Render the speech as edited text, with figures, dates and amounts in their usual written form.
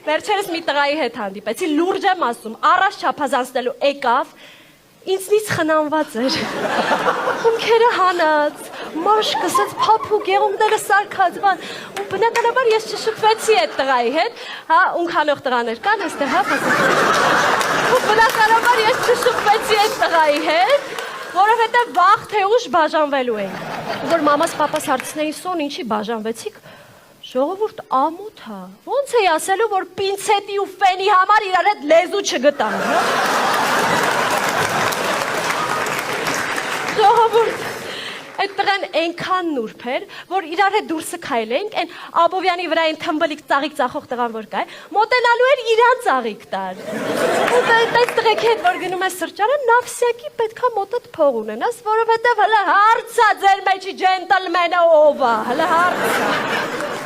Վերջերս մի տղայի հետ հանդիպեցի, լուրջ եմ ասում, առանց չափազանցնելու եկավ, ինձնից խնամված էր, խումքերը հանած, մաշկը սենց փափուկ, եղունգները սարքած, ու բնականաբար ես չշփվեցի այդ տղայի հետ, հա, ունքանող տղաներ կան այստեղ, հա, ու բնականաբար ես չշփվեցի այդ տղայի հետ, որովհետև վաղ թե ուշ բաժանվելու էինք, որ մամաս պապաս հարցնեին Սոն, ինչի բաժանվեցիք, ժողովուրդ ամոթ հա, ոնց էի ասելու, որ պինցետի ու ֆենի համար իրար հետ լեզու չգտան, հա? Ժողովուրդ, այդ տղան այնքան նուրբ էր, որ իրար հետ դուրսը քայլենք, այն Աբովյանի վրա այն թմբլիկ ծաղիկ ծախող տղան որ կա, մոտենալու էր իրան ծաղիկ տար։ Ու այս տղեքի հետ որ գնում է սրճարան, նավսյակի պետքա մոտդ փող ունենաս, որովհետև հələ հարցա ձեր մեջի ջենտլմենը ով է, հələ հարցա։